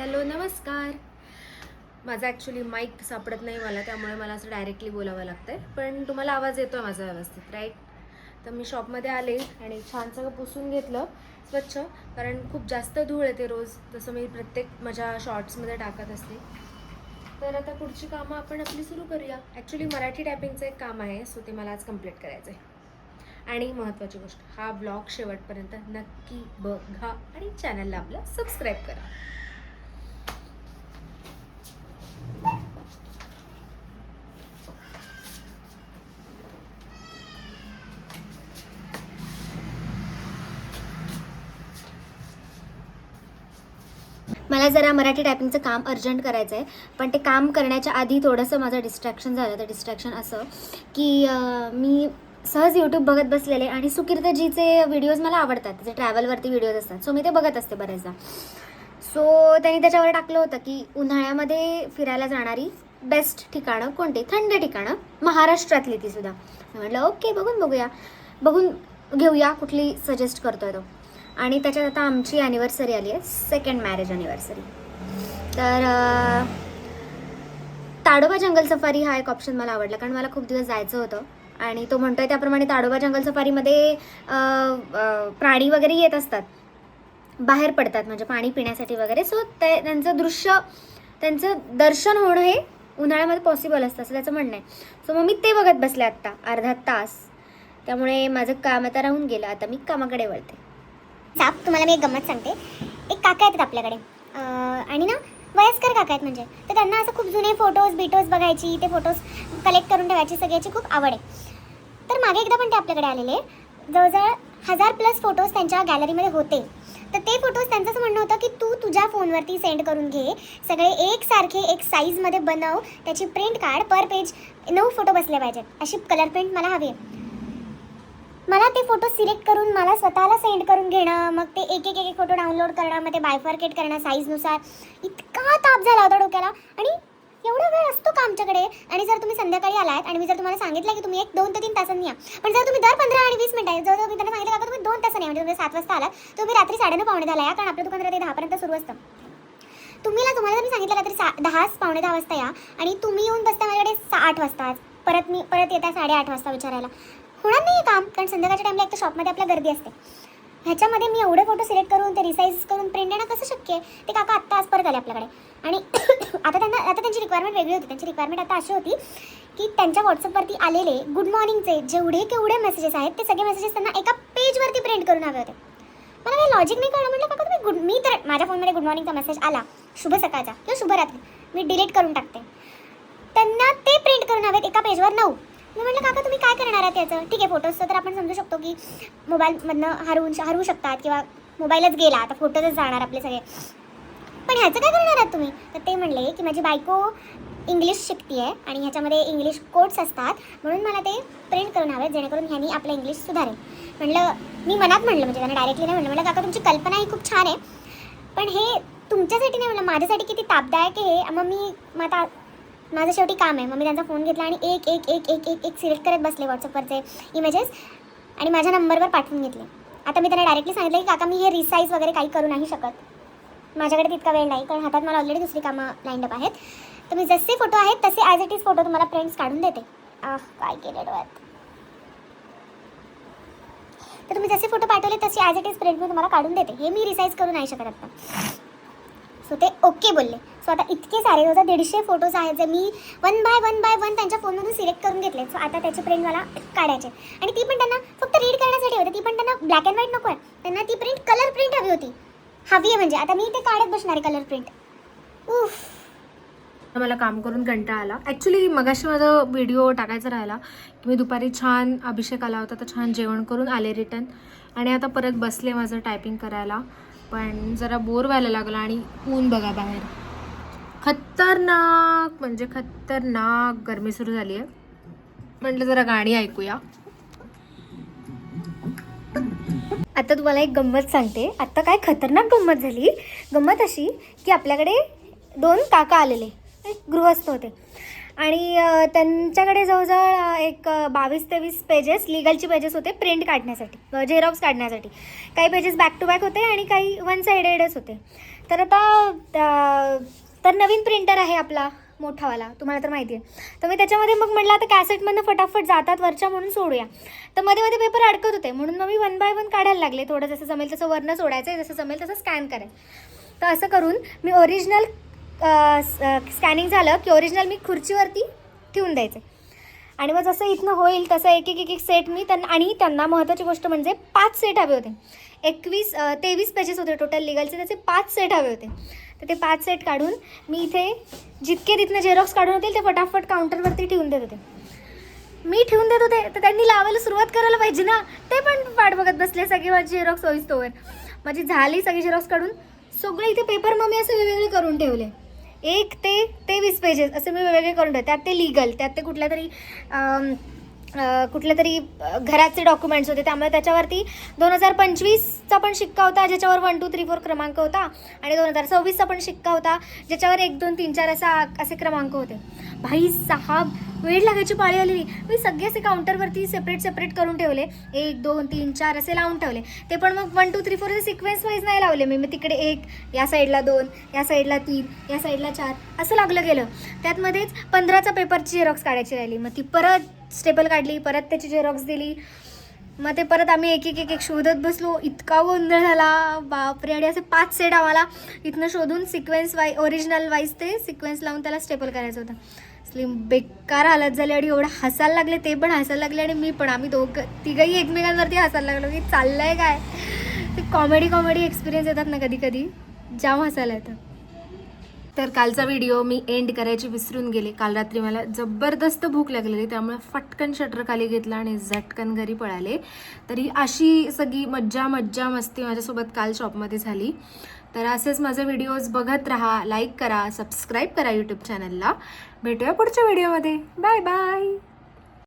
Hello नमस्कार. माझा actually mic सापडत नाही मला, त्यामुळे मला असं डायरेक्टली बोलावं लागतं आहे. पण तुम्हाला आवाज येतो आहे माझा व्यवस्थित, राईट? तर मी शॉपमध्ये आले आणि छान सगळं पुसून घेतलं स्वच्छ, कारण खूप जास्त धूळ येते रोज, तसं मी प्रत्येक माझ्या शॉर्ट्समध्ये टाकत असते. तर आता पुढची कामं आपण आपली सुरू करूया. ॲक्च्युली मराठी टायपिंगचं एक काम आहे, सो ते मला आज कंप्लीट करायचं आहे. आणि महत्त्वाची गोष्ट, हा ब्लॉग शेवटपर्यंत नक्की बघा आणि चॅनलला आपलं सबस्क्राईब करा. मला जरा मराठी टायपिंगचं काम अर्जंट करायचं आहे, पण ते काम करण्याच्या आधी थोडंसं माझं डिस्ट्रॅक्शन झालं. तर डिस्ट्रॅक्शन असं की मी सहज यूट्यूब बघत बसलेले आणि सुकीर्तजीचे व्हिडिओज मला आवडतात, जे ट्रॅव्हलवरती व्हिडिओज असतात, सो मी ते बघत असते बरेचदा. सो त्यांनी त्याच्यावर टाकलं होतं की उन्हाळ्यामध्ये फिरायला जाणारी बेस्ट ठिकाणं कोणती, थंड ठिकाणं, महाराष्ट्रातली ती सुद्धा. म्हटलं ओके, बघून घेऊया कुठली सजेस्ट करतोय तो. आणि त्याच्यात आता आमची ॲनिव्हर्सरी आली आहे, सेकंड मॅरेज ॲनिव्हर्सरी. तर ताडोबा जंगल सफारी हा एक ऑप्शन मला आवडला, कारण मला खूप दिवस जायचं होतं. आणि तो म्हणतोय त्याप्रमाणे ताडोबा जंगल सफारीमध्ये प्राणी वगैरे येत असतात, बाहेर पडतात म्हणजे पाणी पिण्यासाठी वगैरे. सो त्यांचं दर्शन होणं हे उन्हाळ्यामध्ये पॉसिबल असतं, असं त्याचं म्हणणं आहे. सो मग मी ते बघत बसले आत्ता अर्धा तास. त्यामुळे माझं काम आता राहून गेलं, आता मी कामाकडे वळते. तुम्हाला मी एक गंमत सांगते. एक काका आहेत आपल्याकडे, आणि ना वयस्कर काका आहेत म्हणजे, तर त्यांना असं खूप जुने फोटोज बघायची, ते फोटोज कलेक्ट करून ठेवायची, सगळ्याची खूप आवड आहे. तर मागे एकदा पण ते आपल्याकडे आलेले, जवळजवळ 1000+ फोटोज त्यांच्या गॅलरीमध्ये होते. तर ते फोटोज त्यांचं असं म्हणणं होतं की तू तुझ्या फोनवरती सेंड करून घे, सगळे एकसारखे एक साईजमध्ये बनव, त्याची प्रिंट काढ, पर पेज 9 फोटो बसले पाहिजेत, अशी कलर प्रिंट मला हवी आहे. मला ते फोटो सिलेक्ट करून मला स्वतःला सेंड करून घेणं, मग ते एक एक फोटो डाउनलोड करणं, मग ते बायफर्केट करणं साईजनुसार, इतका ताप झाला होता डोक्याला. आणि एवढा वेळ असतो का आमच्याकडे? आणि जर तुम्ही संध्याकाळी आलात आणि मी जर तुम्हाला सांगितलं की तुम्ही 2 ते 3 तासांनी या, पण जर तुम्ही दर 15 आणि 20 मिनिटं जर मी त्यांना सांगितलं का तुम्ही 2 तासांनी या, म्हणजे तुम्ही 7 वाजता आलात तर तुम्ही रात्री 9:30 पावणे 10ला या, कारण आपलं दुकान रात्री 10 पर्यंत सुरू असतं. तुम्हाला जर मी सांगितलं रात्री 10 पावणे 10 वाजता या आणि तुम्ही येऊन बसता माझ्याकडे 8 वाजता, परत येता 8:30 वाजता विचारायला, होणार नाही आहे काम. कारण संध्याकाळच्या टाईमला एक तर शॉपमध्ये आपल्या गर्दी असते. ह्याच्यामध्ये मी एवढे फोटो सिलेक्ट करून ते रिसाईज करून प्रिंट देणं कसं शक्य आहे? ते काका आत्ता आज परत आले आपल्याकडे. आणि आता त्यांची रिक्वायरमेंट वेगळी होती. त्यांची रिक्वायरमेंट आता अशी होती की त्यांच्या व्हॉट्सअपवरती आलेले गुड मॉर्निंगचे जेवढे मेसेजेस आहेत ते सगळे मेसेजेस त्यांना एका पेजवरती प्रिंट करून हवे होते. मला काही लॉजिक नाही कळलं. म्हटलं काका तुम्ही मी तर माझ्या फोनमध्ये गुड मॉर्निंगचा मेसेज आला शुभ सकाळचा किंवा शुभरात्री, मी डिलीट करून टाकते. त्यांना ते प्रिंट करून हवेत एका पेजवर 9. मी म्हटलं काका तुम्ही काय करणार आहात याचं? ठीक आहे, फोटोजचं तर आपण समजू शकतो की मोबाईलमधनं हरवू शकतात किंवा मोबाईलच गेला आता फोटोजच जाणार आपले सगळे, पण ह्याचं काय करणार आहात तुम्ही? तर ते म्हणले की माझी बायको इंग्लिश शिकते आहे आणि ह्याच्यामध्ये इंग्लिश कोड्स असतात, म्हणून मला ते प्रिंट करून हवेत जेणेकरून ह्यांनी आपलं इंग्लिश सुधारेल. मी मनात म्हणलं, म्हणजे त्यांना डायरेक्टली नाही म्हणलं काका तुमची कल्पना ही खूप छान आहे, पण हे तुमच्यासाठी नाही म्हणलं, माझ्यासाठी किती तापदायक आहे हे. मग आता माझं शेवटी काम आहे. मग मी त्यांचा फोन घेतला आणि एक सिलेक्ट करत बसले व्हॉट्सअपवरचे इमेजेस आणि माझ्या नंबरवर पाठवून घेतले. आता मी त्यांना डायरेक्टली सांगितलं की काका मी हे रिसाईज वगैरे काही करू नाही शकत, माझ्याकडे तितका वेळ नाही, कारण हातात मला ऑलरेडी दुसरी कामं लाईंड अप आहेत. तर मी जसे फोटो आहेत तसे ॲज इट इज फोटो तुम्हाला प्रिंट्स काढून देते. काय केलं डोळ्यात. तर तुम्ही जसे फोटो पाठवले तसे ॲज इट इज प्रिंट मी तुम्हाला काढून देते, हे मी रिसाईज करू नाही शकत आता. सो ते ओके बोलले. सो आता इतके सारे 150 फोटोज आहेत जे मी वन बाय वन त्यांच्या फोनमधून सिलेक्ट करून घेतले. सो आता त्याचे प्रिंट मला काढायचे आणि ती पण त्यांना फक्त रीड करण्यासाठी होते, ती पण त्यांना ब्लॅक अँड व्हाईट नको आहे, त्यांना ती प्रिंट कलर प्रिंट हवी आहे. म्हणजे आता मी ते काढत बसणार आहे कलर प्रिंट. मला काम करून कंटाळा आला. ॲक्च्युली मगाशी माझा व्हिडिओ टाकायचा राहिला की मी दुपारी छान अभिषेक आला होता तर छान जेवण करून आले रिटर्न, आणि आता परत बसले माझं टायपिंग करायला. पण जरा बोर व्हायला लागलं आणि ऊन बघा बाहेर, खतरनाक म्हणजे खतरनाक गरमी सुरू झाली आहे. म्हटलं जरा गाणी ऐकूया. आता तुम्हाला एक गंमत सांगते. आत्ता काय खतरनाक गंमत झाली. गंमत अशी की आपल्याकडे 2 काका आलेले, गृहस्थ होते आणि त्यांच्याकडे जवळजवळ एक 22-23 पेजेस लिगलची पेजेस होते प्रिंट काढण्यासाठी, झेरॉक्स काढण्यासाठी. काही पेजेस बॅक टू बॅक होते आणि काही वन साइडेडच होते. तर आता तर नवीन प्रिंटर आहे आपला मोठावाला, तुम्हाला तर माहिती आहे. तर मी त्याच्यामध्ये मग म्हटलं आता कॅसेटमधनं फटाफट जातात वरच्या म्हणून सोडूया. तर मध्ये मध्ये पेपर अडकत होते म्हणून मग मी 1 बाय 1 काढायला लागले. थोडं जसं जमेल तसं वरनं सोडायचं आहे, जसं जमेल तसं स्कॅन करायचं. तर असं करून मी ओरिजिनल स्कॅनिंग झालं की ओरिजिनल मी खुर्चीवरती ठेवून द्यायचं. आणि मग जसं इथनं होईल तसं एक एक सेट मी त्यांना, आणि त्यांना महत्त्वाची गोष्ट म्हणजे 5 सेट हवे होते. 23 पेजेस होते टोटल लिगलचे, त्याचे 5 सेट हवे होते. तर ते 5 सेट काढून मी इथे जितके तिथनं झेरॉक्स काढून होतील ते फटाफट काउंटरवरती ठेवून देत होते. मी ठेवून देत होते तर त्यांनी लावायला सुरुवात करायला पाहिजे ना, ते पण वाट बघत बसले सगळे माझी झेरॉक्स होईस्तोवर. माझी झाली सगळी झेरॉक्स काढून, सगळे इथे पेपर मग मी असे वेगवेगळे करून ठेवले. 1 ते 23 पेजेस असे मी वेगवेगळे करून ठेवले. त्यात ते लिगल, त्यात ते कुठल्या तरी घराचे डॉक्युमेंट्स होते, त्यामुळे त्याच्यावरती 2025चा पण शिक्का होता ज्याच्यावर 1 2 3 4 क्रमांक होता, आणि 2026चा पण शिक्का होता ज्याच्यावर 1 2 3 4 असे क्रमांक होते. भाई साहब वेळ लागायची पाळी आलेली. मी सगळे असे काउंटरवरती सेपरेट करून ठेवले, 1 2 3 4 असे लावून ठेवले. ते पण मग 1 2 3 4 सिक्वेन्स वाईज नाही लावले मी तिकडे 1, या साईडला 2, या साईडला 3, या साईडला 4 असं लागलं गेलं. त्यातमध्येच 15चा पेपरची झेरॉक्स काढायची राहिली. मग ती परत स्टेपल काढली, परत त्याची झेरॉक्स दिली. मग ते परत आम्ही एक शोधत बसलो. इतका गोंधळ झाला बापरे. आणि असे 5 सेट आम्हाला इथनं शोधून सिक्वेन्स ओरिजिनल वाईज ते सिक्वेन्स लावून त्याला स्टेपल करायचं होतं. स्लिम बेकार हालत झाली आणि एवढं हसायला लागले, ते पण हसायला लागले आणि मी पण. आम्ही तिघंही एकमेकांवरती हसायला लागलो की चाललंय काय. ते कॉमेडी एक्सपिरियन्स येतात ना कधी कधी, जाम हसायला येतं. तर कालचा व्हिडिओ मी एंड करायची विसरून गेले. काल रात्री मला जबरदस्त भूक लागलेली, त्यामुळे फटकन शटर खाली घेतला आणि झटकन घरी पळाले. तरी अशी सगळी मज्जा मस्ती माझ्यासोबत काल शॉपमध्ये झाली. तर असेच माझे व्हिडिओज बघत राहा, लाईक करा, सबस्क्राईब करा यूट्यूब चॅनलला. भेटूया पुढच्या व्हिडिओमध्ये. Bye bye.